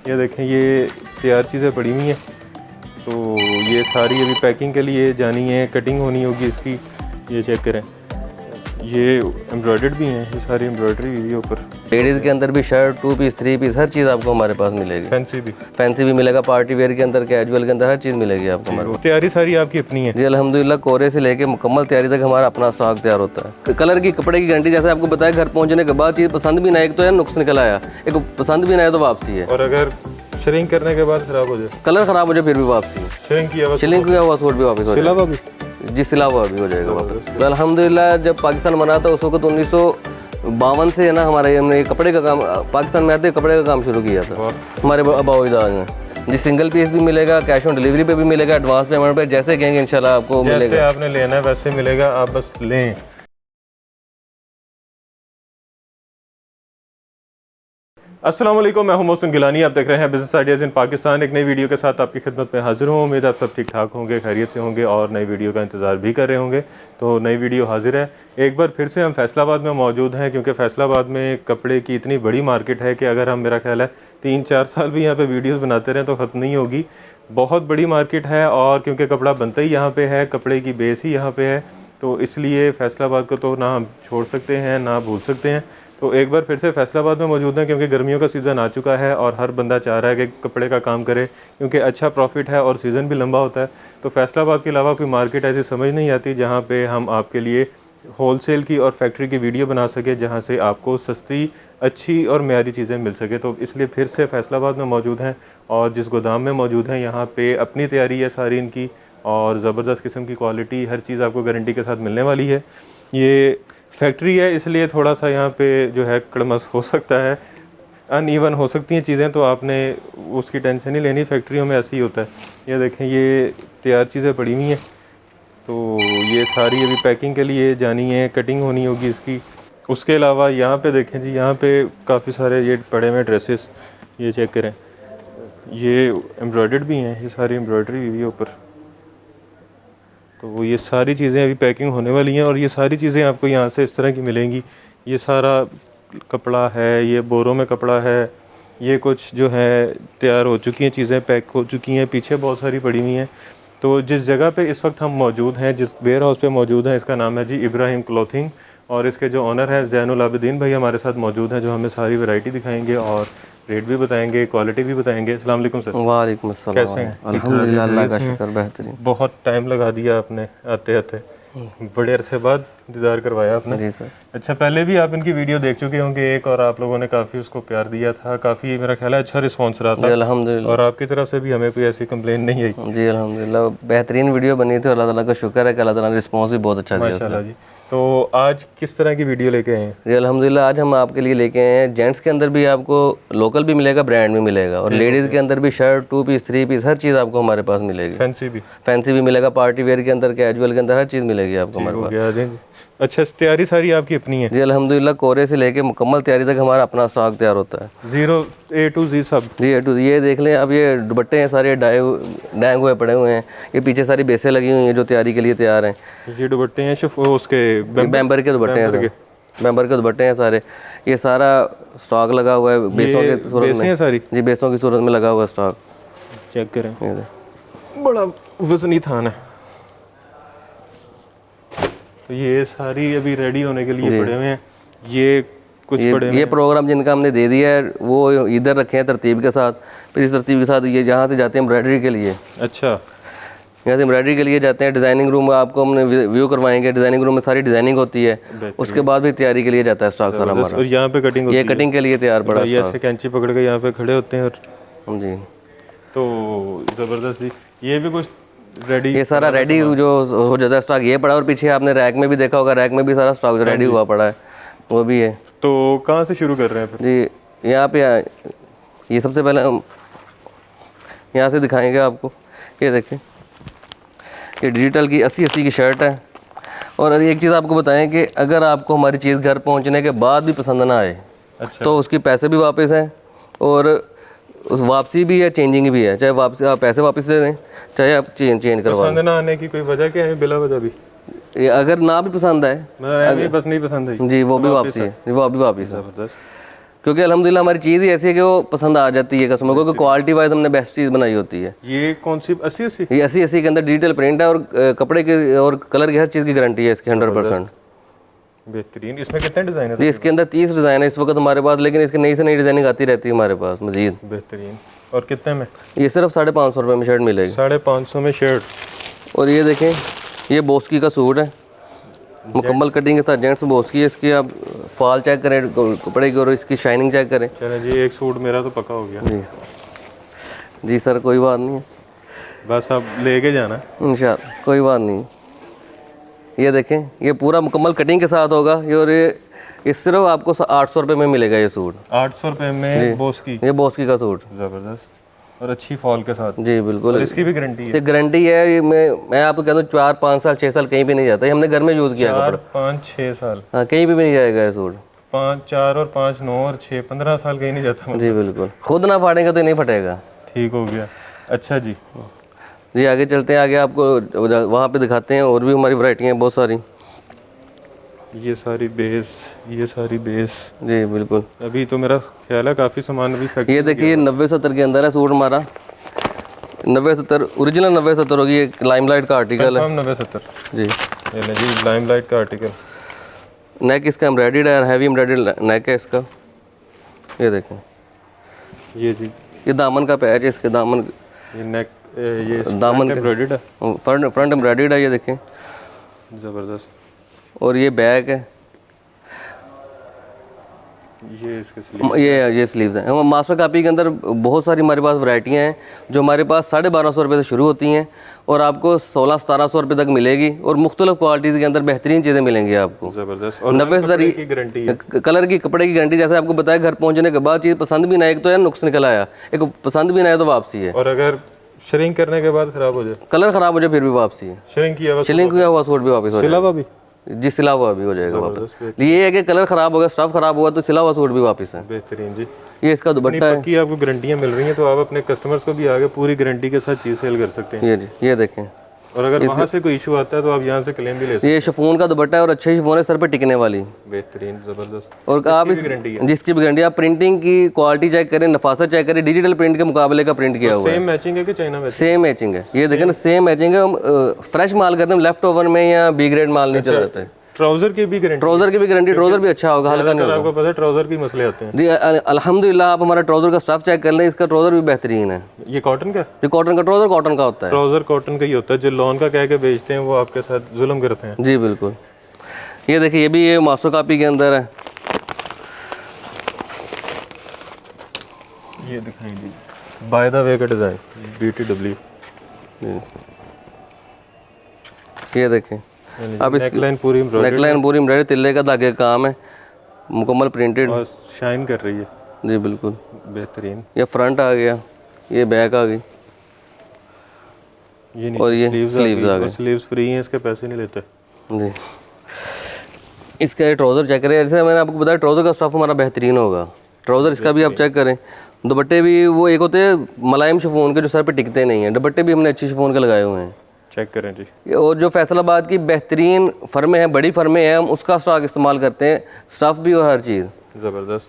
ये देखें, ये तैयार चीज़ें पड़ी हुई हैं। तो ये सारी अभी पैकिंग के लिए जानी है, कटिंग होनी होगी इसकी। ये चेक करें, ये एम्ब्रॉयडर्ड भी हैं, ये सारी एम्ब्रॉयडरी हुई है ऊपर। लेडीज़ के अंदर भी शर्ट, 2 पीस, 3 पीस, हर चीज़ आपको हमारे पास मिलेगी। फैंसी भी मिलेगा, पार्टी वेयर के अंदर, कैजुअल के अंदर, हर चीज़ मिलेगी आपको हमारे पास। तैयारी सारी आपकी अपनी है जी अल्हम्दुलिल्लाह, कोरे से लेके मुकम्मल तैयारी तक हमारा अपना स्टॉक तैयार होता है। कलर की, कपड़े की गारंटी, जैसे आपको बताया, घर पहुँचने के बाद चीज़ पसंद भी ना आए, एक तो यार नुक्स निकल आया, एक पसंद भी ना आए तो वापसी है। और अगर श्रिंक करने के बाद खराब हो जाए, कलर ख़राब हो जाए, फिर भी वापसी है। श्रिंक किया हुआ सूट भी वापस हो जाएगा। जी, सिला हुआ भी हो जाएगा वापस। तो अल्हम्दुलिल्लाह जब पाकिस्तान बना था उस वक्त 1952 से है ना, हमारे हमने कपड़े का काम, पाकिस्तान में आते कपड़े का काम शुरू किया था हमारे अबाउदाद ने। जी, सिंगल पीस भी मिलेगा, कैश ऑन डिलीवरी पे भी मिलेगा, एडवांस पेमेंट पे, जैसे कहेंगे इंशाल्लाह आपको मिलेगा। जैसे आपने लेना है वैसे मिलेगा, आप बस लें। अस्सलाम वालेकुम, मैं हूं मोहसिन गिलानी, आप देख रहे हैं बिज़नेस आइडियाज़ इन पाकिस्तान। एक नई वीडियो के साथ आपकी खिदमत में हाजिर हूं। उम्मीद आप सब ठीक ठाक होंगे, खैरियत से होंगे और नई वीडियो का इंतज़ार भी कर रहे होंगे। तो नई वीडियो हाजिर है। एक बार फिर से हम फैसलाबाद में मौजूद हैं, क्योंकि फैसलाबाद में कपड़े की इतनी बड़ी मार्केट है कि अगर हम, मेरा ख्याल है 3-4 साल भी यहाँ पर वीडियोज़ बनाते रहें तो ख़त्म नहीं होगी। बहुत बड़ी मार्केट है, और क्योंकि कपड़ा बनता ही यहाँ पर है, कपड़े की बेस ही यहाँ पर है, तो इसलिए फैसलाबाद को तो ना हम छोड़ सकते हैं ना भूल सकते हैं। तो एक बार फिर से फैसलाबाद में मौजूद हैं, क्योंकि गर्मियों का सीज़न आ चुका है और हर बंदा चाह रहा है कि कपड़े का काम करे, क्योंकि अच्छा प्रॉफिट है और सीज़न भी लंबा होता है। तो फैसलाबाद के अलावा कोई मार्केट ऐसी समझ नहीं आती जहाँ पे हम आपके लिए होलसेल की और फैक्ट्री की वीडियो बना सके, जहाँ से आपको सस्ती, अच्छी और मेयारी चीज़ें मिल सके। तो इसलिए फिर से फैसलाबाद में मौजूद हैं, और जिस गोदाम में मौजूद हैं यहाँ पर अपनी तैयारी है सारी इनकी, और ज़बरदस्त किस्म की क्वालिटी, हर चीज़ आपको गारंटी के साथ मिलने वाली है। ये फैक्ट्री है, इसलिए थोड़ा सा यहाँ पे जो है कड़मस हो सकता है, अनइवन हो सकती हैं चीज़ें, तो आपने उसकी टेंशन नहीं लेनी, फैक्ट्रियों में ऐसे ही होता है। ये देखें, ये तैयार चीज़ें पड़ी हुई हैं। तो ये सारी अभी पैकिंग के लिए जानी है, कटिंग होनी होगी इसकी। उसके अलावा यहाँ पे देखें जी, यहाँ पे काफ़ी सारे ये पड़े हुए ड्रेसेस, ये चेक करें, ये एम्ब्रॉयडर्ड भी हैं, ये सारी एम्ब्रॉयडरी हुई है ऊपर। तो ये सारी चीज़ें अभी पैकिंग होने वाली हैं, और ये सारी चीज़ें आपको यहाँ से इस तरह की मिलेंगी। ये सारा कपड़ा है, ये बोरों में कपड़ा है, ये कुछ जो है तैयार हो चुकी हैं चीज़ें, पैक हो चुकी हैं, पीछे बहुत सारी पड़ी हुई हैं। तो जिस जगह पे इस वक्त हम मौजूद हैं, जिस वेयर हाउस पे मौजूद हैं, इसका नाम है जी इब्राहिम क्लॉथिंग, और इसके जो ओनर हैं ज़ैनुल आबिदीन भाई हमारे साथ मौजूद हैं, जो हमें सारी वैरायटी दिखाएंगे और रेट भी बताएंगे, क्वालिटी भी बताएंगे। अस्सलाम वालेकुम सर। वालेकुम अस्सलाम। कैसे हैं? अल्हम्दुलिल्लाह, अल्लाह का शुक्र, बेहतरीन। बहुत टाइम लगा दिया आपने आते आते, बड़े अरसे बाद इंतज़ार करवाया आपने। जी सर। अच्छा, पहले भी आप इनकी वीडियो देख चुके होंगे एक, और आप लोगों ने काफ़ी उसको प्यार दिया था, काफ़ी मेरा ख्याल है अच्छा रिस्पांस रहा था अल्हम्दुलिल्लाह, और आपकी तरफ से भी हमें कोई ऐसी कंप्लेन नहीं आई। जी अल्हम्दुलिल्लाह, बेहतरीन वीडियो बनी थी, अल्लाह ताला का शुक्र है कि अल्लाह ताला ने रिस्पांस भी बहुत अच्छा दिया। माशाल्लाह जी। तो आज किस तरह की वीडियो लेके आए हैं? जी अल्हम्दुलिल्लाह, आज हम आपके लिए लेके आए हैं, जेंट्स के अंदर भी आपको लोकल भी मिलेगा, ब्रांड भी मिलेगा, और लेडीज़ के अंदर भी शर्ट, 2 पीस, 3 पीस, हर चीज़ आपको हमारे पास मिलेगी। फैंसी भी मिलेगा, पार्टी वेयर के अंदर, कैजुअल के अंदर, हर चीज़ मिलेगी आपको हमारे पास। अच्छा, तैयारी सारी आपकी अपनी है? जी अल्हम्दुलिल्लाह, कोरे से लेके मुकम्मल तैयारी तक हमारा अपना स्टॉक तैयार होता है, A to Z सब। जी A to Z। ये देख लें, अब ये दुपट्टे हैं सारे डाए हुए पड़े हुए हैं, ये पीछे सारी बेसें लगी हुई हैं जो तैयारी के लिए तैयार हैं। ये दुपट्टे हैं उसके बैम्बर के दुपट्टे हैं, बैम्बर के दुपट्टे हैं सारे। ये सारा स्टॉक लगा हुआ है बेसों की सूरत में सारी। जी, बेसों की सूरत में लगा हुआ स्टॉक। चेक करें, बड़ा वजनी थान है। तो ये सारी अभी रेडी होने के लिए पड़े हुए हैं। ये कुछ ये प्रोग्राम जिनका हमने दे दिया है वो इधर रखे हैं तरतीब के साथ, फिर इस तरतीब के साथ ये जहाँ से जाते हैं एम्ब्रॉयडरी के लिए। अच्छा, यहाँ से एम्ब्रॉयडरी के लिए जाते हैं। डिज़ाइनिंग रूम में आपको हमने व्यू करवाएंगे, डिज़ाइनिंग रूम में सारी डिज़ाइनिंग होती है, उसके बाद भी तैयारी के लिए जाता है स्टॉक सारा हमारा। और यहाँ पे कटिंग होती है, ये कटिंग के लिए तैयार पड़ा है, ऐसे कैंची पकड़ के यहाँ पे खड़े होते हैं। और जी, तो ज़बरदस्त जी, ये भी कुछ रेडी, ये सारा रेडी जो हो जाता है स्टॉक, ये पड़ा। और पीछे आपने रैक में भी देखा होगा, रैक में भी सारा स्टॉक जो रेडी हुआ पड़ा है वो भी है। तो कहाँ से शुरू कर रहे हैं फिर? जी, यहाँ पे ये सबसे पहले हम यहाँ से दिखाएंगे आपको। ये देखें, ये डिजिटल की 80 की शर्ट है। और एक चीज़ आपको बताएं कि अगर आपको हमारी चीज़ घर पहुँचने के बाद भी पसंद ना आए, अच्छा, तो उसकी पैसे भी वापस हैं, और उस वापसी भी है, चेंजिंग भी है। चाहे वापसी आप पैसे वापस दे दें, चाहे आप चेंज करवा। पसंद ना आने की कोई वजह क्या है? बिला वजह भी, अगर ना भी पसंद आए, बस नहीं पसंद है जी, वो भी वापसी है, वो अभी वापस है। ज़बरदस्त। क्योंकि अल्हम्दुलिल्लाह हमारी चीज़ ही ऐसी है कि वो पसंद आ जाती है कस्टमर को, क्योंकि क्वालिटी वाइज हमने बेस्ट चीज़ बनाई होती है। ये कौन सी 80 ये 80 के अंदर डिजिटल प्रिंट है और कपड़े की और कलर की हर चीज़ की गारंटी है इसकी 100%। बेहतरीन। इसमें कितने डिज़ाइन है? जी इसके अंदर 30 डिज़ाइन है इस वक्त हमारे पास, लेकिन इसकी नई से नई डिज़ाइनिंग आती रहती है हमारे पास मजीद। बेहतरीन। और कितने में? ये सिर्फ 550 रुपये में शर्ट मिलेगी। 550 में शर्ट। और ये देखें, ये बोस्की का सूट है, मुकम्मल कटिंग के साथ जेंट्स बोस्की है। इसकी आप फॉल चेक करें कपड़े की और इसकी शाइनिंग चेक करें। चलें जी, एक सूट मेरा तो पक्का हो गया। जी सर, कोई बात नहीं है, बस अब लेके जाना इंशाल्लाह, कोई बात नहीं। ये देखें, ये पूरा मुकम्मल कटिंग के साथ होगा ये, और ये सिर्फ आपको 800 रुपये में मिलेगा ये सूट। 800 रुपये में बोस्की? ये बोस्की का सूट, ज़बरदस्त और अच्छी फॉल के साथ। जी बिल्कुल। और इसकी भी गारंटी है? ये गारंटी है। ये मैं आपको कहता हूँ 4, 5 साल 6 साल कहीं भी नहीं जाता। ये हमने घर में यूज़ किया कपड़ा। 5, 6 साल? हाँ, कहीं भी नहीं जाएगा ये सूट। 5, 4 और 5, 9 और 6, 15 साल कहीं नहीं जाता। जी बिल्कुल, खुद ना फाड़ेगा तो नहीं फटेगा। ठीक हो गया। अच्छा जी, जी आगे चलते हैं, आगे आपको वहाँ पे दिखाते हैं और भी हमारी वैरायटियाँ हैं बहुत सारी। ये सारी बेस, ये सारी बेस। जी बिल्कुल। अभी तो मेरा ख्याल है काफ़ी सामान अभी फैक्ट्री। ये देखिए 90-70 के अंदर है सूट हमारा। 90-70 ओरिजिनल 90-70 होगी। ये लाइमलाइट का आर्टिकल है। 90-70 जी। ये ले जी, लाइमलाइट का आर्टिकल। नेक इसका एम्ब्रॉयडर्ड है, हैवी एम्ब्रॉयडर्ड नेक है इसका। ये देखें, ये जी, ये दामन का पैच है इसके, दामन ये नेक, ये दामन एम्ब्रॉयडर्ड है, फ्रंट एम्ब्रॉयडर्ड है। ये देखें, ज़बरदस्त। और ये बैक है, ये इसके स्लीव। ये स्लीव्स हैं। हम मास्टर कापी के अंदर बहुत सारी हमारे पास वैरायटियाँ हैं जो हमारे पास 1250 रुपये से शुरू होती हैं और आपको 1600-1700 रुपये तक मिलेगी, और मुख्तलिफ क्वालिटीज़ के अंदर बेहतरीन चीज़ें मिलेंगी आपको। ज़बरदस्त। और 90 की गारंटी है? कलर की, कपड़े की गारंटी। जैसे आपको बताया, घर पहुंचने के बाद चीज़ पसंद भी ना आए, एक तो यार नुक्स निकल आया, एक पसंद भी ना आए तो वापसी है, और अगर श्रिंक करने के बाद ख़राब हो जाए, कलर ख़राब हो जाए फिर भी वापसी है। श्रिंक किया हुआ शिलिंग किया हुआ सूट भी वापस हो सिला जाएगा। हुआ भी? जी, सिला हुआ भी हो जाएगा वापस। ज़बरदस्त। ये है कि कलर ख़राब हो गया, स्टफ ख़राब हुआ तो सिला हुआ सूट भी वापस है। बेहतरीन जी। ये इसका दुपट्टा है। पक्की आपको गारंटियाँ मिल रही हैं, तो आप अपने कस्टमर्स को भी आगे पूरी गारंटी के साथ चीज़ सेल कर सकते हैं। ये जी, ये देखें, और अगर वहाँ से कोई इशू आता है तो आप यहाँ से क्लेम भी ले सकते ये शिफॉन का दुपट्टा है और अच्छे शिफॉन है, सर पे टिकने वाली। हैं। बेहतरीन, ज़बरदस्त। और आप जिसकी भी गारंटी, आप प्रिंटिंग की क्वालिटी चेक करें, नफासत चेक करें, डिजिटल प्रिंट के मुकाबले का प्रिंट किया हुआ है। सेम मैचिंग है कि चाइना मैचिंग? सेम मैचिंग है। ये देखें ना, सेम मैचिंग है। हम फ्रेश माल करते हैं, लेफ्ट ओवर में या बी ग्रेड माल नहीं चल जाता है। ट्राउजर की भी गारंटी? ट्राउजर की भी गारंटी, ट्राउजर भी अच्छा होगा, हल्का नहीं होगा। आपको पता है ट्राउजर की मसले आते हैं। जी अल्हम्दुलिल्लाह, आप हमारा ट्राउजर का स्टफ चेक कर लें, इसका ट्राउजर भी बेहतरीन है। ये कॉटन का? ये कॉटन का ट्राउजर, कॉटन का होता है। ट्राउजर कॉटन का ही होता है। जो लॉन का कह के बेचते हैं वो आपके साथ जुल्म करते हैं। जी बिल्कुल। ये देखिए, ये भी ये मास्टर कापी के अंदर है। ये दिखाएंगे बाय द वे का डिज़ाइन, BTW। ये देखें, अब इसकी नेकलाइन पूरी नेकलाइन पूरी एम्ब्रॉयडरी, तिल्ले का धागे का काम है, मुकम्मल प्रिंटेड और शाइन कर रही है। जी बिल्कुल। बेहतरीन। ये फ्रंट आ गया, ये बैक आ गई, ये और ये स्लीव्स आ गई। स्लीव्स फ्री हैं, इसके पैसे नहीं लेते। जी। इसका ये ट्राउज़र चेक करें, जैसे मैंने आपको बताया ट्राउज़र का स्टफ हमारा बेहतरीन होगा। ट्राउज़र इसका भी आप चेक करें। दुपट्टे भी वो एक होते हैं मुलायम शिफॉन के जो सर पे टिकते नहीं हैं, दुपट्टे भी हमने अच्छी शिफॉन के लगाए हुए हैं। चेक करें जी। और जो फैसलाबाद की बेहतरीन फर्में हैं, बड़ी फर्में हैं, हम उसका स्टॉक इस्तेमाल करते हैं, स्टफ भी और हर चीज़। ज़बरदस्त,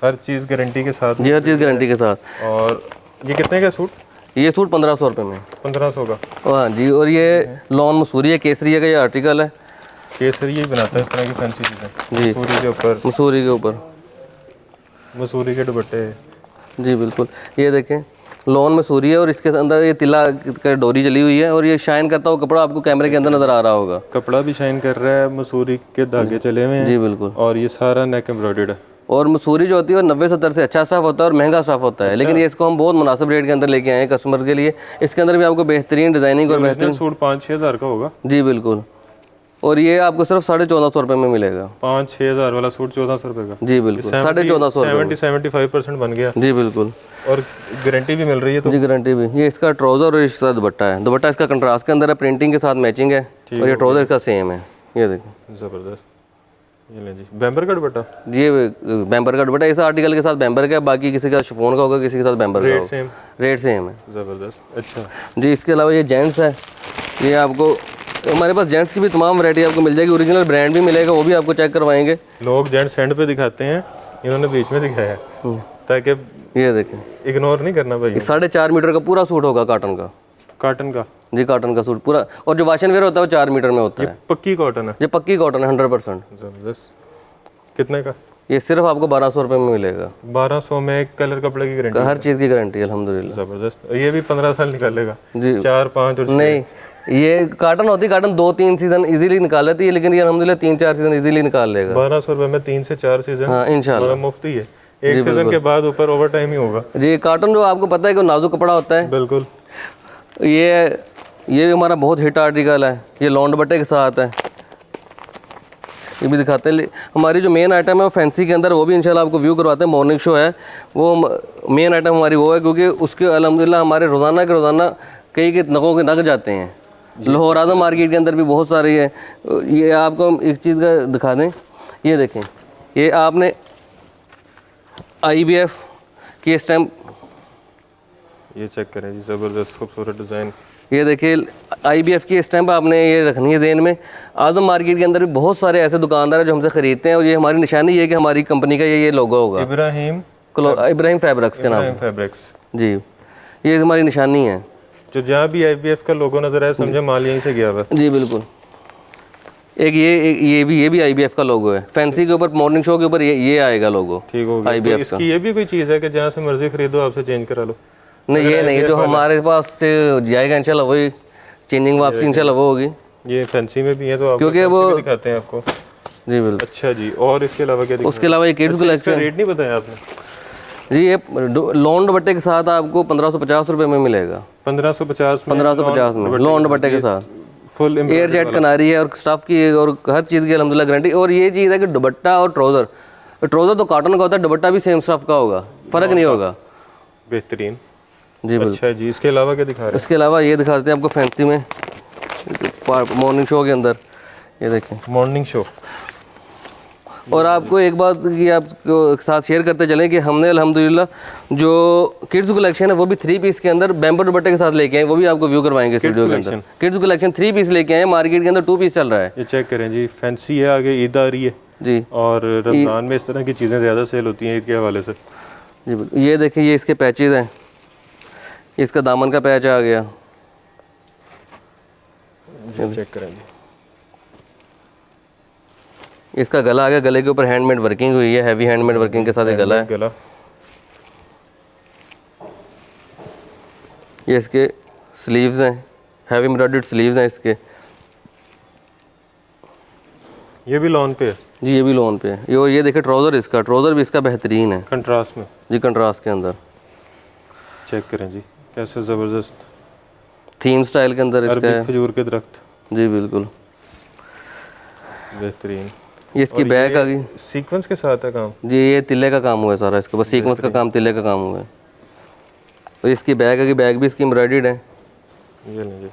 हर चीज़ गारंटी के साथ। जी, हर चीज़ गारंटी के साथ। और ये कितने का सूट? ये सूट 1500 रुपये में। 1500 का? हाँ जी। और ये लॉन मसूरी है, केसरिया का ये आर्टिकल है। केसरी ही बनाता है इस तरह की फैंसी चीज़ें। जी, मसूरी के ऊपर, मसूरी के ऊपर, मसूरी के दुपट्टे। जी बिल्कुल। ये देखें, लॉन मसूरी है और इसके अंदर ये तिला का डोरी चली हुई है, और ये शाइन करता हुआ कपड़ा आपको कैमरे के अंदर नज़र आ रहा होगा। कपड़ा भी शाइन कर रहा है, मसूरी के धागे चले हुए हैं। जी बिल्कुल। और ये सारा नेक एम्ब्रॉयडर्ड है। और मसूरी जो होती है वो 90-70 से अच्छा स्टाफ होता है और महंगा स्टाफ होता है, लेकिन ये इसको हम बहुत मुनासिब रेट के अंदर लेके आए हैं कस्टमर के लिए। इसके अंदर भी आपको बेहतरीन डिज़ाइनिंग और बेहतरीन सूट 5-6 हज़ार का होगा। जी बिल्कुल। और ये आपको सिर्फ 1450 रुपये में मिलेगा। 5-6 हज़ार वाला सूट 1400 रुपये का? जी बिल्कुल, 1450 70-75% बन गया। जी बिल्कुल। और गारंटी भी मिल रही है तो? जी गारंटी भी। ये इसका ट्राउज़र और इसका दुपट्टा है। दुपट्टा इसका कंट्रास्ट के अंदर है, प्रिंटिंग के साथ मैचिंग है, और ये ट्राउज़र इसका सेम है। ये देखिए, ज़बरदस्त। ये लें जी, बैम्बर का दुपट्टा? ये बैम्बर का दुपट्टा, इस आर्टिकल के साथ बैम्बर का है, बाकी किसी का शिफॉन का होगा, किसी के साथ बैम्बर का होगा। सेम रेट सेम है। ज़बरदस्त। अच्छा जी। इसके अलावा ये जेंट्स है, ये आपको हमारे पास जेंट्स की भी तमाम वैरायटी आपको मिल जाएगी। ओरिजिनल ब्रांड भी मिलेगा, वो भी आपको चेक करवाएंगे। लोग जेंट्स हैंड पे दिखाते हैं, इन्होंने बीच में दिखाया है ताकि ये देखें, इग्नोर नहीं करना भाई। ये 4.5 मीटर का पूरा सूट होगा कॉटन का। कॉटन का जी, कॉटन का सूट पूरा, और जो वाशन वेयर होता है वो 4 मीटर में होता है। पक्की कॉटन है, ये पक्की कॉटन है 100%। जबरदस्त। कितने का? ये सिर्फ आपको 1200 रुपये में मिलेगा। 1200 में कलर कपड़े की गारंटी? हर चीज़ की गारंटी है अल्हम्दुलिल्लाह। जबरदस्त। ये भी 15 साल निकालेगा जी। 4, 5 और 6? नहीं, ये काटन होती, काटन 2-3 सीजन इजीली निकाल लेती है, लेकिन ये अल्हम्दुलिल्लाह 3-4 सीजन इजीली निकाल लेगा। 1200 रुपये में 3 से 4 सीजन? हाँ इंशाल्लाह। मुफ्त ही है, एक सीजन के बाद ऊपर ओवर टाइम ही होगा। जी, काटन जो आपको पता है कि नाजुक कपड़ा होता है, बिल्कुल। ये हमारा बहुत हिट आर्टिकल है, ये लॉन्ड बट्टे के साथ है। ये भी दिखाते हैं। हमारी जो मेन आइटम है वो फैंसी के अंदर, वो भी इंशाल्लाह आपको व्यू करवाते हैं। मॉर्निंग शो है वो मेन आइटम हमारी वो है, क्योंकि उसके अल्हम्दुलिल्लाह हमारे रोज़ाना के रोज़ाना कई के नगों के नग जाते हैं। लाहौर आजम मार्केट के अंदर भी बहुत सारी है। ये आपको हम एक चीज़ का दिखा दें, ये देखें, ये आपने IBF की स्टैम्प, ये चेक करें जी, ज़बरदस्त खूबसूरत डिज़ाइन। ये देखिए IBF की स्टैम्प आपने ये रखनी है ज़हन में। आजम मार्केट के अंदर भी बहुत सारे ऐसे दुकानदार हैं जो हमसे ख़रीदते हैं, और ये हमारी निशानी है कि हमारी कंपनी का ये लोगो होगा, इब्राहिम फैब्रिक्स के नाम। फैब्रिक्स जी, ये हमारी निशानी है। जो जहाँ भी IBF का लोगो नजर आए समझे माल यहीं से गया हुआ। जी बिल्कुल। एक ये भी IBF का लोगो है। फैंसी के ऊपर, मॉर्निंग शो के ऊपर ये आएगा लोगो। ठीक हो गया। IBF तो इसकी ये भी कोई चीज़ है कि जहाँ से मर्जी खरीदो आपसे चेंज करा लो? नहीं, ये नहीं, जो हमारे पास से जाएगा इंशाल्लाह वही चेंजिंग वापसी इंशाल्लाह वो होगी। ये फैंसी में भी है तो आप क्योंकि वो दिखाते हैं आपको। जी बिल्कुल। अच्छा जी, और इसके अलावा क्या? उसके अलावा ये किड्स कलेक्शन। रेट नहीं बताया आपने? जी, ये लॉन्ड बट्टे के साथ आपको 1550 रुपये में मिलेगा। 1550 में? 1550 में लॉन्ड बट्टे के साथ। फुल एयर जेट कनारी है और स्टफ की और हर चीज़ की अल्हम्दुलिल्लाह गारंटी। और ये चीज़ है कि दुपट्टा और ट्राउज़र तो कॉटन का होता है, दुपट्टा भी सेम स्टफ का होगा, फ़र्क नहीं होगा। बेहतरीन। जी बिल्कुल। अच्छा जी, इसके अलावा क्या दिखा रहे हैं? इसके अलावा ये दिखा देते हैं आपको फैंसी में मॉर्निंग शो के अंदर, ये देखें मॉर्निंग शो। और आपको एक बात की आपको साथ शेयर करते चलें कि हमने अल्हम्दुलिल्लाह जो किड्स कलेक्शन है वो भी 3 पीस के अंदर बैम्बर दुपट्टे के साथ लेके आए, वो भी आपको व्यू करवाएंगे स्टूडियो के अंदर। किड्स कलेक्शन 3 पीस लेके आए, मार्केट के अंदर 2 पीस चल रहा है। ये चेक करें जी, फैंसी है, आगे ईद आ रही है जी, और रमज़ान में इस तरह की चीज़ें ज़्यादा सेल होती हैं ईद के हवाले से। जी बिल्कुल। ये देखिए, ये इसके पैचेज हैं, इसका दामन का पैच आ गया। चेक करें जी, इसका गला आ गया, गले के ऊपर हैंडमेड वर्किंग हुई है, हैवी हैंडमेड वर्किंग के साथ ये गला है। गला। ये इसके स्लीव्स हैं, हैवी एम्ब्रॉयडर्ड स्लीव्स हैं इसके। ये भी लॉन पे है जी, ये भी लोन पे है। ये देखिए ट्राउज़र, इसका ट्राउज़र भी इसका बेहतरीन है कंट्रास्ट में। जी, कंट्रास्ट के अंदर। चेक करें जी, कैसे ज़बरदस्त थीम स्टाइल के अंदर इसका है। अरबी खजूर के दरख्त। जी बिल्कुल। बेहतरीन। ये इसकी बैक आ गई, सीक्वेंस के साथ है काम? जी ये तिल्ले का काम हुआ है सारा इसके, बस सीक्वेंस का काम, तिल्ले का काम हुआ है। तो इसकी बैक आ गई, बैक भी इसकी एम्ब्रॉयडर्ड है। ये लीजिए,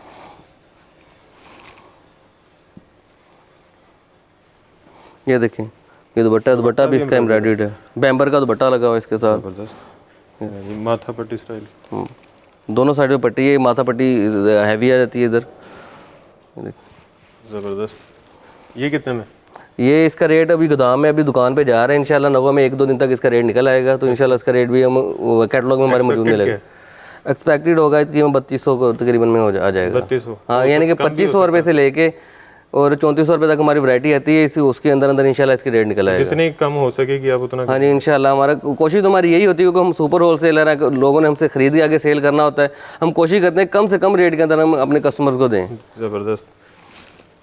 ये देखें, ये दुपट्टा भी इसका एम्ब्रॉयडर्ड है, बैम्बर का दुपट्टा लगा हुआ है इसके साथ। ज़बरदस्त। ये माथा पट्टी स्टाइल। दोनों साइड पे पट्टी है, माथा पट्टी हैवी आ जाती है इधर। ज़बरदस्त। ये कितने में? ये इसका रेट अभी गोदाम में, अभी दुकान पे जा रहे हैं इंशाल्लाह, नगों में 1-2 दिन तक इसका रेट निकल आएगा, तो इंशाल्लाह इसका रेट भी हम कैटलॉग में हमारे मौजूद मिलेगा। एक्सपेक्टेड होगा इसकी 3200 को तकरीबन में आ जाएगा। 3200? हाँ, यानी कि 2500 रुपये से लेके और 3400 रुपये तक हमारी वैरायटी आती है, इसी उसके अंदर अंदर इंशाल्लाह इसकी रेट निकल आएगा। जितनी कम हो सकेगी आप उतना। हाँ जी इंशाल्लाह, हमारा कोशिश तो हमारी यही होती है, क्योंकि हम सुपर होलसेलर हैं, लोगों ने हमसे खरीद के आगे सेल करना होता है, हम कोशिश करते हैं कम से कम रेट के अंदर हम अपने कस्टमर्स को दें। ज़बरदस्त।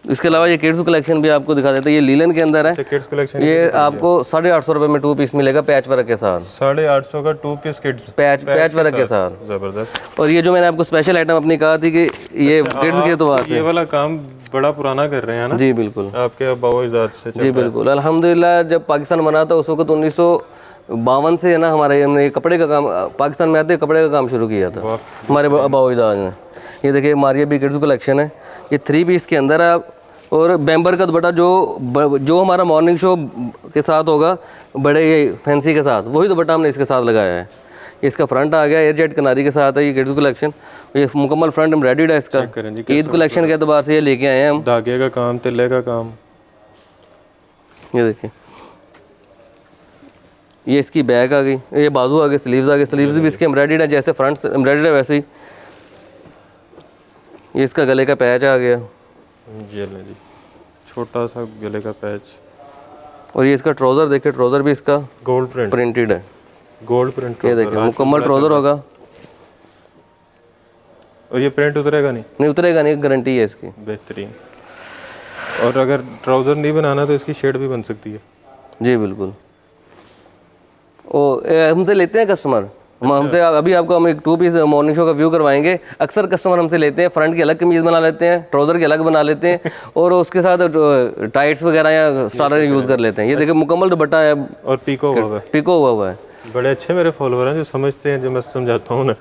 इसके अलावा ये किड्स कलेक्शन भी आपको दिखा देते हैं, ये लीलन के अंदर है। किड्स कलेक्शन ये आपको 850 रुपये में 2 पीस मिलेगा, पैच वर्क के साथ। 850 का 2 पीस किड्स पैच वर्क के साथ। ज़बरदस्त। और ये जो मैंने आपको स्पेशल आइटम अपनी कहा थी कि ये किड्स के तो ये वाला काम बड़ा पुराना कर रहे हैं ना? जी बिल्कुल, आपके अब्बा इजाद से चल जी बिल्कुल। अल्हम्दुलिल्लाह जब पाकिस्तान बना था उस वक्त 1952 से है ना, हमारे हमने ये कपड़े का काम, पाकिस्तान में आते कपड़े का काम शुरू किया था हमारे अब्बा इजाद ने। ये देखिए मारिया भी किड्स कलेक्शन है, ये 3 पीस के अंदर है, और बैम्बर का दुपट्टा जो हमारा मॉर्निंग शो के साथ होगा, बड़े ये फैंसी के साथ, वही दुपट्टा हमने इसके साथ लगाया है। इसका फ्रंट आ गया एयर जेट किनारी के साथ है, ये किड्स कलेक्शन, ये मुकम्मल फ्रंट एम्ब्रॉयडर्ड है इसका। ईद कलेक्शन के अतबार से ये लेके आए हैं हम। धागे का काम, तिल्ले का काम। ये देखिए, ये इसकी बैक आ गई, ये बाजू आ गए, स्लीव्स आ गए। स्लीव्स भी इसके एम्ब्रॉयडर्ड है, जैसे फ्रंट एम्ब्रॉयडर्ड है वैसे ही। ये इसका गले का पैच आ गया, ये ले जी, छोटा सा गले का पैच। और ये इसका ट्राउज़र देखिए, ट्राउज़र भी इसका गोल्ड प्रिंट, प्रिंटेड है। Gold print. ये देखिए मुकम्मल ट्राउज़र होगा। और ये प्रिंट उतरेगा नहीं? नहीं उतरेगा नहीं, गारंटी है इसकी। बेहतरीन। और अगर ट्राउज़र नहीं बनाना तो इसकी शेड भी बन सकती है? जी बिल्कुल। हमसे लेते हैं कस्टमर, हमसे अभी आपको हम एक 2 पीस मॉर्निंग शो का व्यू करवाएंगे। अक्सर कस्टमर हमसे लेते हैं, फ्रंट की अलग कमीज़ बना लेते हैं, ट्राउज़र की अलग बना लेते हैं और उसके साथ टाइट्स वगैरह या स्टार्टर यूज़ कर लेते हैं। ये देखिए मुकम्मल दुपट्टा है और पीको हुआ है। पिको हुआ है। बड़े अच्छे मेरे फॉलोअर हैं जो समझते हैं, जो मैं समझाता हूँ ना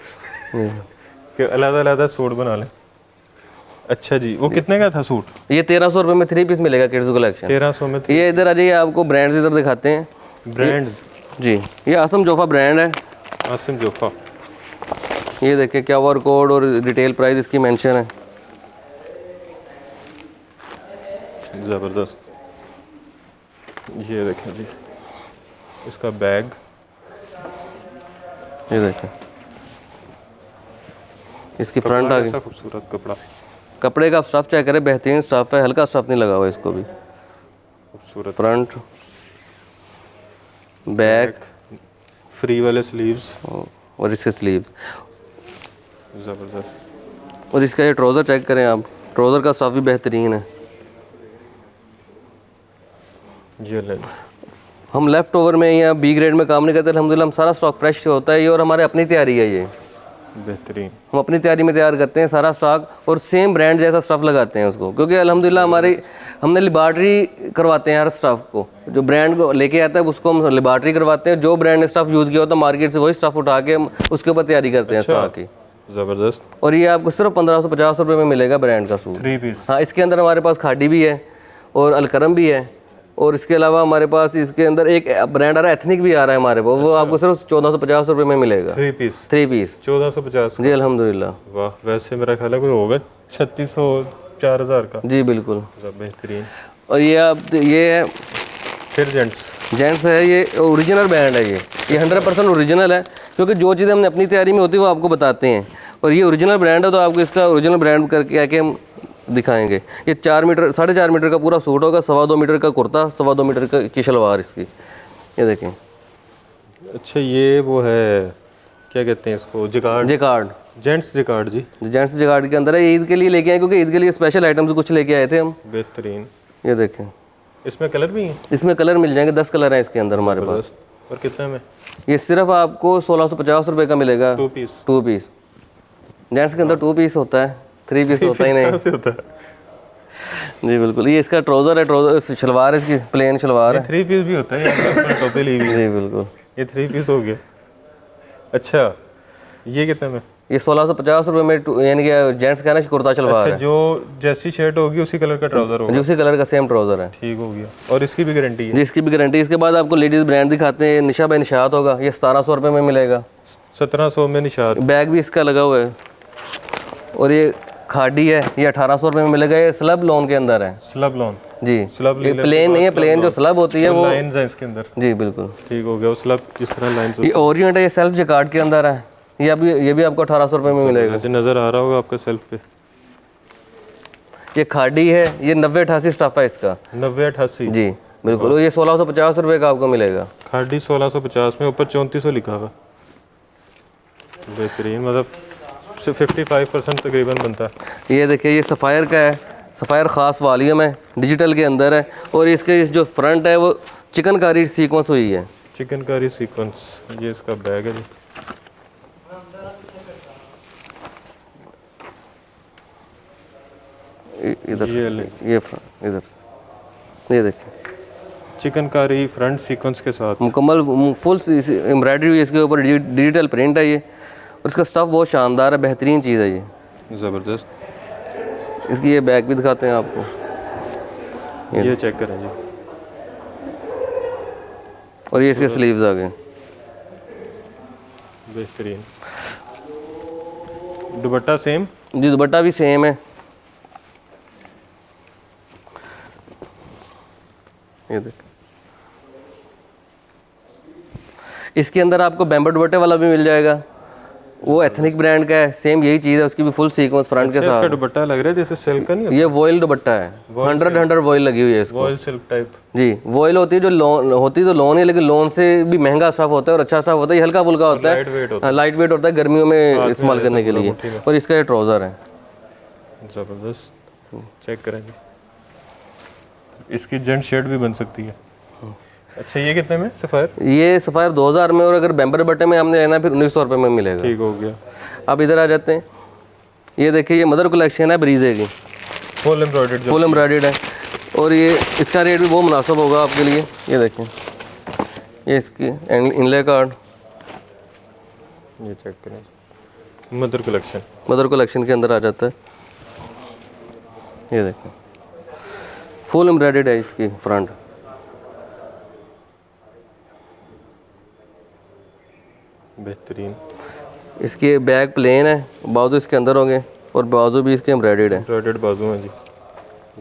कि अलग-अलग सूट बना लें। अच्छा जी, वो कितने का था सूट? ये 1300 रुपये में 3 पीस मिलेगा किड्स कलेक्शन। 1300 में? ये इधर आ जाइए, आपको ब्रांड्स इधर दिखाते हैं। ब्रांड्स जी, ये आसम जोफा ब्रांड है। आसिम जोफा। ये देखिए क्या QR कोड और रिटेल प्राइस इसकी मेंशन है। ज़बरदस्त। ये देखें जी, इसका बैग। ये देखें इसकी फ्रंट आ गई। ऐसा खूबसूरत कपड़ा, कपड़े का स्टफ चेक करें, बेहतरीन स्टफ है, हल्का स्टफ नहीं लगा हुआ इसको भी। खूबसूरत फ्रंट, बैक फ्री वाले स्लीव्स। और इसके स्लीव्स। ज़बरदस्त। और इसका ये ट्राउज़र चेक करें आप, ट्राउज़र का स्टफ भी बेहतरीन है। ये ले, हम लेफ़्ट ओवर में या बी ग्रेड में काम नहीं करते, अल्हम्दुलिल्लाह हम सारा स्टॉक फ्रेश होता है ये, और हमारे अपनी तैयारी है ये। बेहतरीन। हम अपनी तैयारी में तैयार करते हैं सारा स्टॉक और सेम ब्रांड जैसा स्टफ़ लगाते हैं उसको, क्योंकि अल्हम्दुलिल्लाह हमने लिबार्ट्री करवाते हैं हर स्टफ़ को। जो ब्रांड को लेके आता है उसको हम लिबार्ट्री करवाते हैं। जो ब्रांड ने स्टफ़ यूज़ किया होता है मार्केट से वही स्टफ़ उठा के हम उसके ऊपर तैयारी करते हैं स्टॉक की। ज़बरदस्त। और ये आपको सिर्फ 1550 रुपये में मिलेगा ब्रांड का सूट। 3 पीस। हाँ, इसके अंदर हमारे पास खादी भी है और अलकरम भी है, और इसके अलावा हमारे पास इसके अंदर एक ब्रांड आ रहा है, एथनिक भी आ रहा है हमारे पास। वो आपको सिर्फ 1450 रुपये में मिलेगा। 3 पीस 3 पीस 1450। जी अल्हम्दुलिल्लाह। वाह, वैसे मेरा ख्याल है कोई होगा 3600 4000 का। जी बिल्कुल। बेहतरीन। और ये आप ये है फिर जेंट्स है, ये ओरिजिनल ब्रांड है। ये 100% ओरिजिनल है, क्योंकि जो चीज़ें हमने अपनी तैयारी में होती है वो आपको बताते हैं। और ये ओरिजिनल ब्रांड है तो आपको इसका ओरिजिनल ब्रांड करके आके हम दिखाएंगे। ये 4 मीटर 4.5 मीटर का पूरा सूट होगा, 2.25 मीटर का कुर्ता, 2.25 मीटर की शलवार इसकी। ये देखें। अच्छा, ये वो है, क्या कहते हैं इसको, जिकार्ड? जिकार्ड, जेंट्स जिकार्ड जी। जेंट्स जिकार्ड के अंदर है। ईद के लिए लेके आए, क्योंकि ईद के लिए स्पेशल आइटम्स कुछ लेके आए थे हम। बेहतरीन। ये देखें, इसमें कलर भी हैं? इसमें कलर मिल जाएंगे, 10 कलर हैं इसके अंदर हमारे पास। और कितने में? ये सिर्फ आपको 1650 रुपये का मिलेगा। 2 पीस। 2 पीस। जेंट्स के अंदर 2 पीस होता है, 3 पीस होता ही नहीं। कैसे होता है? जी बिल्कुल। ये इसका ट्राउज़र है, ट्राउज़र शलवार है इसकी, प्लेन शलवार है। 3 पीस भी होता है यार, टोपी ली हुई है। जी बिल्कुल। ये 3 पीस हो गया। अच्छा, ये कितने में? ये 1650 रुपये में, यानी कि जेंट्स का ना कुर्ता शलवार अच्छा, है। जो जैसी शर्ट होगी उसी कलर का ट्राउजर होगा? जो उसी कलर का सेम ट्राउज़र है। ठीक हो गया। और इसकी भी गारंटी है? जी इसकी भी गारंटी। इसके बाद आपको लेडीज़ ब्रांड दिखाते हैं, निशा बाय निशात होगा। ये 1700 रुपये में मिलेगा। 1700 में निशात। बैग भी इसका लगा हुआ है। और ये खादी है, ये 1800 रुपये में मिलेगा। ये स्लब लोन के अंदर है। Slub lawn? जी, स्लब ये प्लेन नहीं है, प्लेन जो स्लब होती है वो लाइंस है इसके अंदर। जी बिल्कुल। ठीक हो गया। वो स्लब जिस तरह लाइंस ये ओरिएंट है, ये सेल्फ जैकार्ड के अंदर है। ये भी आपको 1800 रुपये में मिलेगा। ऐसे नज़र आ रहा होगा आपका सेल्फ पे। ये खादी है, ये 9088 स्टफ है इसका। 9088? जी बिल्कुल। ये 1650 रुपये का आपको मिलेगा। खादी 1650 में, ऊपर 3400 लिखा हुआ। बेहतरीन, मतलब 55% तकरीबन बनता है। ये देखिए, ये सफ़ायर का है, सफ़ायर ख़ास वॉल्यूम है, डिजिटल के अंदर है। और इसके जो फ्रंट है वो चिकनकारी सीक्वेंस हुई है। चिकनकारी सीक्वेंस। ये इसका बैग है जी। इधर ये इधर ये देखिए, चिकनकारी फ्रंट सीक्वेंस के साथ मुकम्मल फुल एम्ब्रॉयडरी हुई इसके ऊपर, डिजिटल प्रिंट है ये। और इसका स्टफ़ बहुत शानदार है, बेहतरीन चीज़ है ये। ज़बरदस्त। इसकी ये बैग भी दिखाते हैं आपको। ये चेक करें जी। और ये इसके स्लीव्स आ गए। बेहतरीन। दुपट्टा सेम? जी दुपट्टा भी सेम है। ये देख, इसके अंदर आपको बैम्बर दुपट्टे वाला भी मिल जाएगा, वो एथनिक ब्रांड का है, सेम यही चीज़ है, उसकी भी फुल सीक्वेंस फ्रंट के इसका साथ। दुपट्टा लग रहा है जैसे सिल्क का नहीं, ये वॉयल दुपट्टा है, 100 वॉयल लगी हुई है इसको। Voile silk type. जी, वॉयल होती है जो लोन होती तो लोन है, लेकिन लोन से भी महंगा स्टफ होता है और अच्छा स्टफ होता है, ये हल्का फुल्का होता लाइट वेट होता है, लाइट वेट होता है गर्मियों में इस्तेमाल करने के लिए। और इसका ये ट्राउज़र है, है ज़बरदस्त। चेक करें जी, इसकी जेंट शर्ट भी बन सकती है। अच्छा ये कितने में सफ़ायर? ये सफ़ायर 2000 में, और अगर बैम्बर दुपट्टे में हमने लेना फिर 1900 रुपये में मिलेगा। ठीक हो गया। अब इधर आ जाते हैं, ये देखिए ये मदर कलेक्शन है ब्रीजे की, फुल एम्ब्रॉयडर्ड। फुल एम्ब्रॉयडर्ड है, और ये इसका रेट भी बहुत मुनासिब होगा आपके लिए। ये देखें, ये इसकी इनले कार्ड, ये चेक करें, मदर कलेक्शन। मदर कलेक्शन के अंदर आ जाता है। ये देखें फुल एम्ब्रॉयडर्ड है इसकी फ्रंट। बेहतरीन। इसके बैक प्लेन है, बाजू इसके अंदर होंगे, और बाजू भी इसके एम्ब्रॉयडर्ड है, एम्ब्रॉयडर्ड बाजू हैं जी,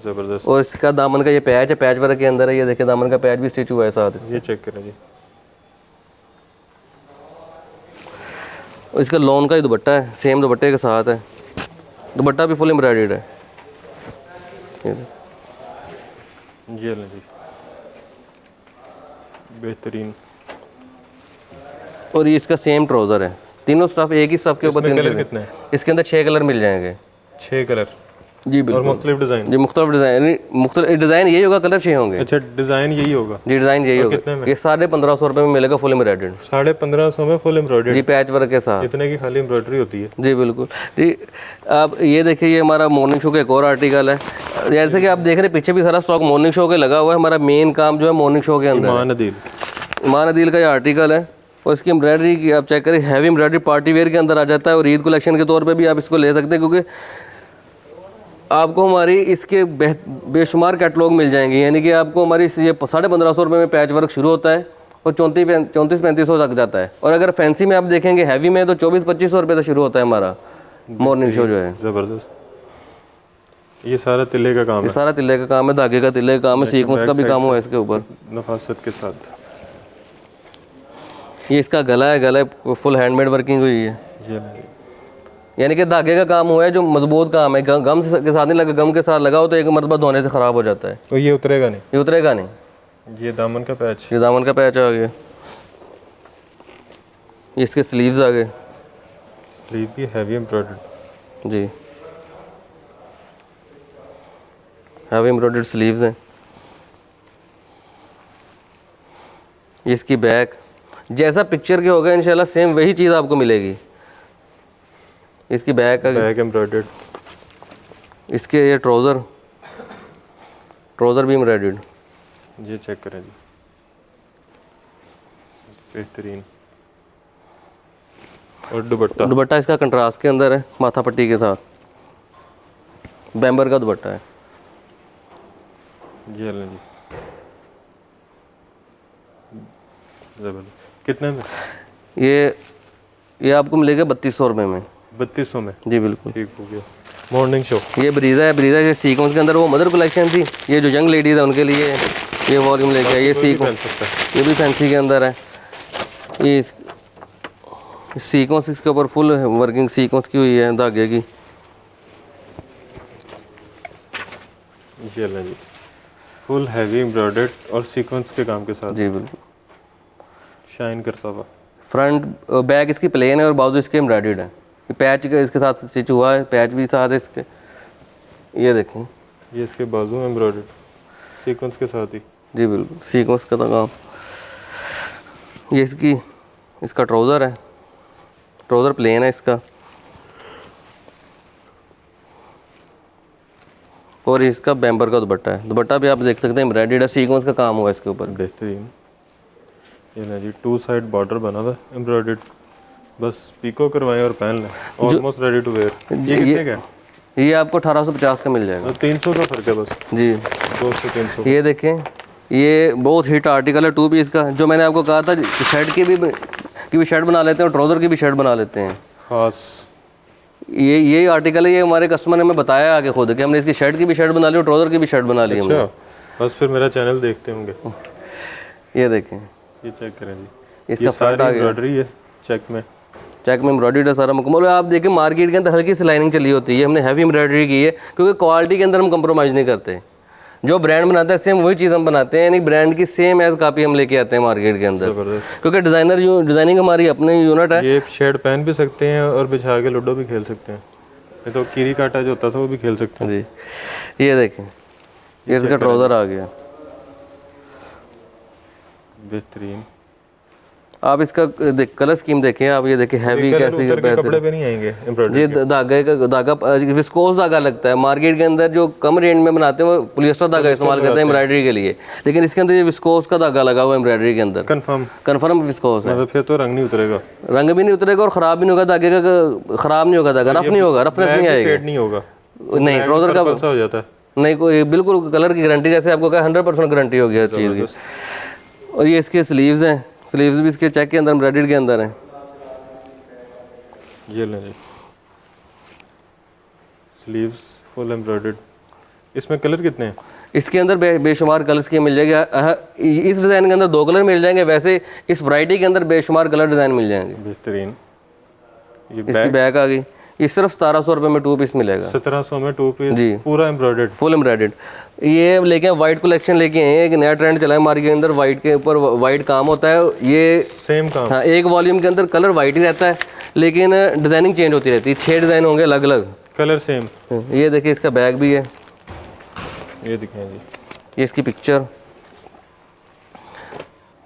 ज़बरदस्त। और इसका दामन का ये पैच है, पैच वर्क के अंदर है। ये देखिए दामन का पैच भी स्टिच हुआ है साथ इसके। ये चेक करें जी, और इसका लॉन का ही दुपट्टा है, सेम दुपट्टे के साथ है, दुपट्टा भी फुल एम्ब्रॉयडर्ड है। ये ये लें जी, बेहतरीन। और ये इसका सेम ट्राउज़र है, तीनों स्टफ एक ही स्टफ के ऊपर। इसमें कलर कितने हैं? इसके अंदर 6 कलर मिल जाएंगे। 6 कलर जी और बिल्कुल, मुख्तलिफ डिज़ाइन। जी मुख्तलिफ डिज़ाइन, मुख्तलिफ डिज़ाइन यही होगा, कलर 6 होंगे। अच्छा डिज़ाइन यही होगा जी डिज़ाइन यही होगा। कितने में? ये 1550 रुपये में मिलेगा फुल एम्ब्रॉयडर्ड। 1550 में फुल एम्ब्रॉयडर्ड। जी पैच वर्क के साथ। इतने की खाली एम्ब्रॉयडरी होती है? जी बिल्कुल जी। आप ये देखिए, ये हमारा मॉर्निंग शो का एक और आर्टिकल है। जैसे कि आप देख रहे हैं पीछे भी सारा स्टॉक मॉर्निंग शो के लगा हुआ है। हमारा मेन काम जो है मॉर्निंग शो के अंदर है। ईमान अदील। ईमान अदील का ये आर्टिकल है, और इसकी एम्ब्रॉयडरी की आप चेक करें, हैवी एम्ब्रॉयडरी पार्टी वेयर के अंदर आ जाता है, और ईद कलेक्शन के तौर पे भी आप इसको ले सकते हैं, क्योंकि आपको हमारी इसके बेशुमार कैटलॉग मिल जाएंगे। यानी कि आपको हमारी ये 1550 रुपये में पैच वर्क शुरू होता है और 34-35 तक जाता है, और अगर फैंसी में आप देखेंगे हैवी में तो 24-25 रुपये से शुरू होता है हमारा मॉर्निंग शो जो है। ज़बरदस्त। ये सारा तिल्ले का काम ये है? सारा तिल्ले का काम है, धागे का तिल्ले का काम है, सीक्वेंस का भी काम हुआ है इसके ऊपर नफासत के साथ। ये इसका गला है, गला फुल हैंडमेड वर्किंग हुई है, ये नहीं, यानी कि धागे का काम हुआ है, जो मजबूत काम है। गम के साथ नहीं लगा, गम के साथ लगा हो तो एक मरतबा धोने से ख़राब हो जाता है। तो ये उतरेगा नहीं? ये उतरेगा नहीं। ये दामन का पैच। ये दामन का पैच आ गया। ये इसके स्लीव्स आ गए। स्लीव भी हैवी एम्ब्रॉयडर्ड। जी हैवी एम्ब्रॉयडर्ड स्लीव्स हैं। ये इसकी बैक, जैसा पिक्चर के होगा इंशाल्लाह सेम वही चीज़ आपको मिलेगी। इसकी बैक का, बैक एम्ब्रॉयडर्ड। इसके ये ट्राउज़र भी एम्ब्रॉयडर्ड। ये चेक करें जी, बेहतरीन। और दुपट्टा? दुपट्टा इसका कंट्रास्ट के अंदर है, माथा पट्टी के साथ, बैम्बर का दुपट्टा है। ये लें जी, ज़बरदस्त। कितने में? ये आपको मिलेगा 3200 रुपये में। 3200 में? जी बिल्कुल, ठीक हो गया। Morning show. ये ब्रीज़ा है, ब्रीज़ा के सीक्वेंस के अंदर वो मदर कलेक्शन थी, ये जो यंग लेडीज़ है उनके लिए ये वॉल्यूम लेके आए। ये सीक्वेंस, ये भी फैंसी के अंदर है। ये सीक्वेंस इसके ऊपर फुल वर्किंग सीक्वेंस की हुई है धागे की। ये लें जी, फुल हैवी एम्ब्रॉयडर्ड और सीक्वेंस के काम के साथ। जी बिल्कुल, शाइन करता हुआ। फ्रंट बैक इसकी प्लेन है और बाजू इसके एम्ब्रॉयडर्ड है। ये पैच का इसके साथ स्टिच हुआ है, पैच भी साथ है इसके। ये देखें, ये इसके बाजू एम्ब्रॉयडर्ड सीक्वेंस के साथ ही। जी बिल्कुल, सीक्वेंस का तो काम। ये इसका ट्राउज़र है, ट्राउज़र प्लेन है इसका, और इसका बैम्बर का दुपट्टा है। दुपट्टा भी आप देख सकते हैं एम्ब्रॉयडर्ड है, सीक्वेंस का काम हुआ है इसके ऊपर। बेहतरीन। ये ना जी, 2 साइड बॉर्डर बना हुआ एम्ब्रॉयडर्ड, बस पीको करवाएं और पहन लें, ऑलमोस्ट रेडी टू वेयर। ये कितने का है? ये आपको 1850 का मिल जाएगा। 300 का फर्क है बस जी, 200-300। ये देखें, ये बहुत हिट आर्टिकल है 2 पीस का, जो मैंने आपको कहा था शर्ट की भी शर्ट बना लेते हैं और ट्राउज़र की भी शर्ट बना लेते हैं। खास ये आर्टिकल है, ये हमारे कस्टमर ने हमें बताया आगे खुद कि हमने इसकी शर्ट की भी शर्ट बना ली और ट्राउज़र की भी शर्ट बना ली हमने। अच्छा, बस फिर मेरा चैनल देखते होंगे। ये देखें, ये चेक करें जी, इसका फ्रंट आ गया, एम्ब्रॉयडरी है चेक में, चेक में एम्ब्रॉयडरी सारा मुकम्मल है। आप देखिए मार्केट के अंदर हल्की सी लाइनिंग चली होती है, हमने हैवी एम्ब्रॉयडरी की है क्योंकि क्वालिटी के अंदर हम कंप्रोमाइज़ नहीं करते। जो ब्रांड बनाता है सेम वही चीज़ हम बनाते हैं, यानी ब्रांड की सेम एज कापी हम लेके आते हैं मार्केट के अंदर, ज़बरदस्त। क्योंकि डिज़ाइनिंग हमारी अपनी यूनिट है। ये शेड पहन भी सकते हैं और बिछा के लूडो भी खेल सकते हैं। ये तो कीरी काटा जो होता था वो भी खेल सकते हैं। जी ये देखें, ये इसका ट्राउज़र आ गया, बेहतरीन। आप इसका कलर स्कीम देखें, आप ये देखें हैवी कलर कैसी उतर के कपड़े पे नहीं आएंगे एम्ब्रॉयडरी। ये धागा विस्कोस धागा लगता है। मार्केट के अंदर जो कम रेंज में बनाते हैं वो पॉलिएस्टर धागा इस्तेमाल करते हैं एम्ब्रॉयडरी के लिए, लेकिन इसके अंदर ये विस्कोस का धागा लगा हुआ है एम्ब्रॉयडरी के अंदर, कंफर्म विस्कोस है। मतलब फिर तो रंग नहीं उतरेगा, रंग भी नहीं उतरेगा और ख़राब भी नहीं होगा, धागे का ख़राब नहीं होगा, धागा रफ नहीं होगा, रफनेस नहीं आएगी, फेड नहीं होगा, नहीं ट्राउज़र का सा हो जाता है। नहीं कोई बिल्कुल कलर की गारंटी, जैसे आपको कहा 100% गारंटी होगी हर चीज़ की। और ये इसके स्लीव्स हैं, स्लीव्स भी इसके चेक के अंदर एम्ब्रॉयडरी के अंदर हैं। ये लें जी, स्लीव्स फुल एम्ब्रॉयडर्ड। इसमें कलर कितने हैं? इसके अंदर बेशुमार कलर्स के मिल जाएंगे। इस डिज़ाइन के अंदर 2 कलर मिल जाएंगे, वैसे इस वैरायटी के अंदर बेशुमार कलर डिज़ाइन मिल जाएंगे। बेहतरीन। ये इसकी बैक आ गई, ये सिर्फ 1700 रुपये में 2 पीस मिलेगा। 1700 में 2 पीस जी, पूरा एम्ब्रॉयडर्ड, फुल एम्ब्रॉयडर्ड। ये लेके वाइट कलेक्शन लेके आए हैं, एक नया ट्रेंड चला है मार्केट के अंदर, वाइट के ऊपर वाइट काम होता है। ये सेम काम, हाँ, एक वॉल्यूम के अंदर कलर वाइट ही रहता है, लेकिन डिज़ाइनिंग चेंज होती रहती है। 6 डिज़ाइन होंगे अलग अलग, कलर सेम। ये देखिए इसका बैग भी है, ये दिखें जी, ये इसकी पिक्चर,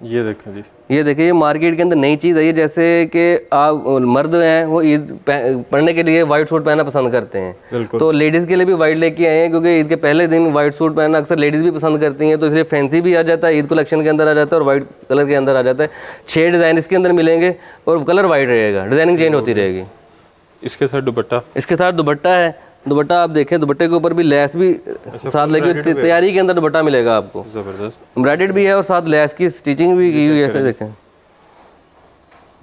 ये देखें जी। ये देखिए ये मार्केट के अंदर नई चीज़ है। ये जैसे कि आप मर्द हैं वो ईद पढ़ने के लिए वाइट सूट पहनना पसंद करते हैं, बिल्कुल। तो लेडीज़ के लिए भी वाइट लेके आए हैं, क्योंकि ईद के पहले दिन वाइट सूट पहनना अक्सर लेडीज़ भी पसंद करती हैं, तो इसलिए फैंसी भी आ जाता है, ईद कलेक्शन के अंदर आ जाता है और वाइट कलर के अंदर आ जाता है। 6 डिज़ाइन इसके अंदर मिलेंगे और कलर वाइट रहेगा, डिज़ाइनिंग चेंज होती रहेगी। इसके साथ दुपट्टा, इसके साथ दुपट्टा है, दुपट्टा आप देखें, दुपट्टे के ऊपर भी लेस भी साथ लगी, तैयारी के अंदर दुपट्टा मिलेगा आपको, ज़बरदस्त। एम्ब्रॉयडर्ड भी है और साथ लेस की स्टिचिंग भी की हुई है, ऐसे देखें।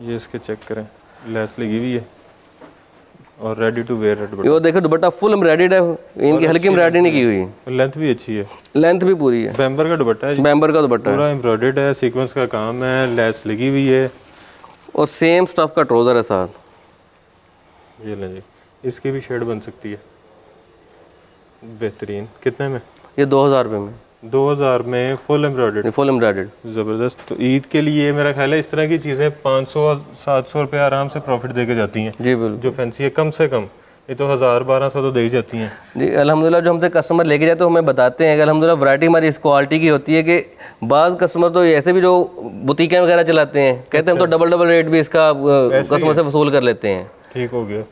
ये इसके चेक करें, लेस लगी हुई है और रेडी टू वेयर दुपट्टा। ये देखो दुपट्टा फुल एम्ब्रॉयडर्ड है, इनकी हल्की एम्ब्रॉयडरी नहीं की हुई है, लेंथ भी अच्छी है, लेंथ भी पूरी है। बैम्बर का दुपट्टा है जी, बैम्बर का दुपट्टा है पूरा एम्ब्रॉयडर्ड है, सीक्वेंस का काम है, लेस लगी हुई है और सेम स्टफ का ट्राउज़र है साथ। ये लें जी, इसकी भी शेड बन सकती है। बेहतरीन। कितने में? ये 2000 रुपये में, 2000 में फुल एम्ब्रॉयडर्ड, फुल एम्ब्रॉयडर्ड। ज़बरदस्त। तो ईद के लिए मेरा ख्याल है इस तरह की चीज़ें 500-700 रुपये आराम से प्रॉफिट दे के जाती हैं। जी बिल्कुल जो फैंसी है कम से कम ये तो 1000-1200 तो दे ही जाती हैं। जी। अल्हम्दुलिल्लाह जो हमसे कस्टमर लेके जाते हैं हमें बताते हैं कि अल्हम्दुलिल्लाह वैरायटी हमारी इस क्वालिटी की होती है कि बाज़ कस्टमर तो ऐसे भी जो बुटीकें वगैरह चलाते हैं, कहते हैं हम तो डबल रेट भी इसका कस्टमर से वसूल कर लेते हैं। ठीक हो गया।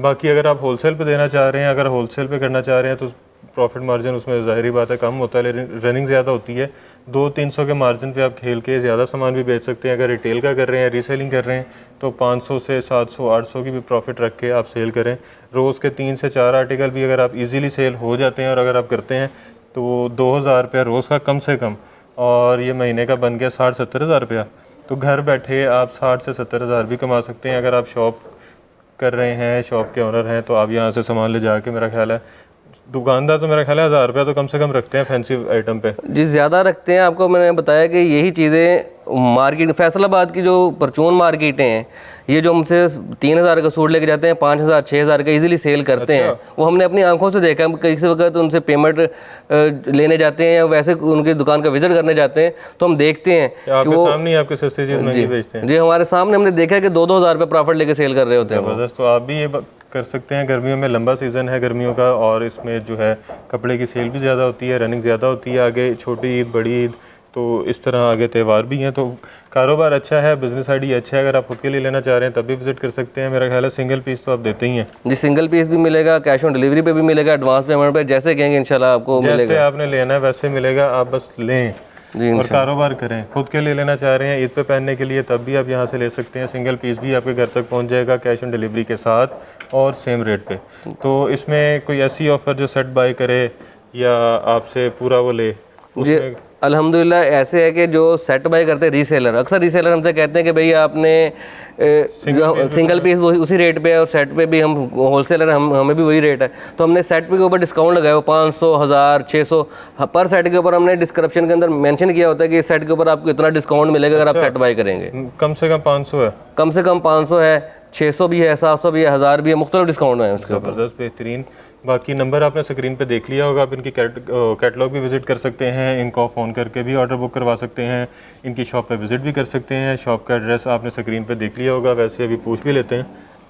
बाकी अगर आप होलसेल पे देना चाह रहे हैं, अगर होलसेल पे करना चाह रहे हैं तो प्रॉफिट मार्जिन उसमें ज़ाहिरी बात है कम होता है, लेकिन रनिंग ज़्यादा होती है। 200-300 के मार्जिन पे आप खेल के ज़्यादा सामान भी बेच सकते हैं। अगर रिटेल का कर रहे हैं, रीसेलिंग कर रहे हैं तो 500 से 700-800 की भी प्रॉफिट रख के आप सेल करें। रोज़ के 3 से 4 आर्टिकल भी अगर आप इजीली सेल हो जाते हैं और अगर आप करते हैं तो 2000 रुपया रोज़ का कम से कम, और ये महीने का बन गया 60-70 हज़ार रुपया। तो घर बैठे आप 60 से 70 हज़ार भी कमा सकते हैं। अगर आप शॉप कर रहे हैं, शॉप के ओनर हैं, तो आप यहाँ से सामान ले जाके, मेरा ख्याल है दुकानदार तो मेरा ख्याल है 1000 रुपया तो कम से कम रखते हैं फैंसी आइटम पे। जी ज़्यादा रखते हैं। आपको मैंने बताया कि यही चीज़ें मार्केट फैसलाबाद की जो परचून मार्केटें हैं, ये जो हमसे 3000 का सूट लेके जाते हैं 5000-6000 का इजीली सेल करते हैं, वो हमने अपनी आंखों से देखा। हम किसी वक्त उनसे पेमेंट लेने जाते हैं या वैसे उनकी दुकान का विजिट करने जाते हैं तो हम देखते हैं कि वो सामने आपके सस्ती चीज़ महंगी बेचते हैं। जी हमारे सामने हमने देखा है कि 2-2000 रुपये प्रॉफिट लेके सेल कर रहे होते हैं। ज़बरदस्त। तो आप भी ये कर सकते हैं। गर्मियों में लंबा सीज़न है गर्मियों का, और इसमें जो है कपड़े की सेल भी ज़्यादा होती है, रनिंग ज़्यादा होती है। आगे छोटी ईद, बड़ी ईद, तो इस तरह आगे त्यौहार भी हैं, तो कारोबार अच्छा है, बिज़नेस आइडिया अच्छा है। अगर आप खुद के लिए लेना चाह रहे हैं तब भी विजिट कर सकते हैं। मेरा ख्याल है सिंगल पीस तो आप देते ही हैं जी, सिंगल पीस भी मिलेगा, कैश ऑन डिलीवरी पे भी मिलेगा, एडवांस पेमेंट पे, जैसे कहेंगे इंशाल्लाह आपको जैसे मिलेगा। आपने लेना है वैसे मिलेगा, आप बस लें जी और कारोबार करें। खुद के लिए लेना चाह रहे हैं ईद पे पहनने के लिए तब भी आप यहाँ से ले सकते हैं। सिंगल पीस भी आपके घर तक पहुँच जाएगा कैश ऑन डिलीवरी के साथ और सेम रेट पे। तो इसमें कोई ऐसी ऑफ़र जो सेट बाय करे या आपसे पूरा वो ले, उसमें अल्हम्दुलिल्लाह ऐसे है कि जो सेट बाय करते हैं रीसेलर, अक्सर रीसेलर हमसे कहते हैं कि भाई आपने सिंगल पीस उसी रेट पे है और सेट पे भी हम होलसेलर हमें भी वही रेट है, तो हमने सेट पे के ऊपर डिस्काउंट लगाया हुआ 500, 1000, 600 पर सेट के ऊपर हमने डिस्क्रिप्शन के अंदर मेंशन किया होता है कि इस सेट के ऊपर आपको इतना डिस्काउंट मिलेगा अगर आप सेट बाय करेंगे। कम से कम 500 है, कम से कम 500 है, 600 भी है, 700 भी है, 1000 भी है, मुख्तलिफ डिस्काउंट है उसके ऊपर। ज़बरदस्त, बेहतरीन। बाकी नंबर आपने स्क्रीन पे देख लिया होगा, आप इनकी कैटलॉग भी विज़िट कर सकते हैं, इनको फ़ोन करके भी ऑर्डर बुक करवा सकते हैं, इनकी शॉप पे विज़िट भी कर सकते हैं। शॉप का एड्रेस आपने स्क्रीन पे देख लिया होगा, वैसे अभी पूछ भी लेते हैं,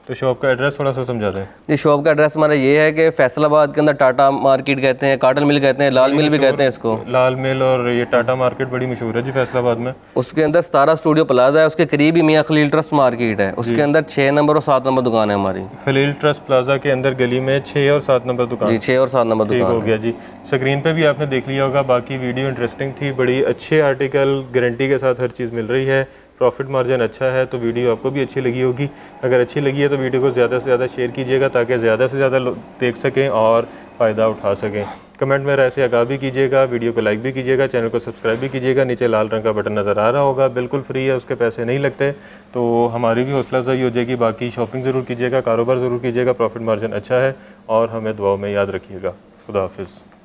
तो शॉप का एड्रेस थोड़ा सा समझा दें। ये शॉप का एड्रेस हमारा ये है कि फैसलाबाद के अंदर टाटा मार्केट कहते हैं, काटन मिल कहते हैं, लाल मिल भी कहते हैं इसको। लाल मिल और ये टाटा मार्केट बड़ी मशहूर है जी फैसलाबाद में। उसके अंदर 17 स्टूडियो प्लाजा है, उसके करीब ही मियाँ खलील ट्रस्ट मार्केट है, उसके अंदर 6 नंबर और 7 नंबर दुकान है हमारी। खलील ट्रस्ट प्लाजा के अंदर गली में 6 और 7 नंबर दुकान। जी 6 और 7 नंबर ठीक दुकान हो गया जी। स्क्रीन पे भी आपने देख लिया होगा। बाकी वीडियो इंटरेस्टिंग थी, बड़ी अच्छे आर्टिकल गारंटी के साथ हर चीज़ मिल रही है, प्रॉफिट मार्जिन अच्छा है, तो वीडियो आपको भी अच्छी लगी होगी। अगर अच्छी लगी है तो वीडियो को ज़्यादा से ज़्यादा शेयर कीजिएगा ताकि ज़्यादा से ज़्यादा लोग देख सकें और फ़ायदा उठा सकें। कमेंट में ऐसे आगाह भी कीजिएगा, वीडियो को लाइक भी कीजिएगा, चैनल को सब्सक्राइब भी कीजिएगा। नीचे लाल रंग का बटन नज़र आ रहा होगा, बिल्कुल फ्री है, उसके पैसे नहीं लगते, तो हमारी भी हौसला अफजाई हो जाएगी। बाकी शॉपिंग ज़रूर कीजिएगा, कारोबार ज़रूर कीजिएगा, प्रॉफिट मार्जिन अच्छा है और हमें दुआओं में याद रखिएगा। खुदा हाफिज़।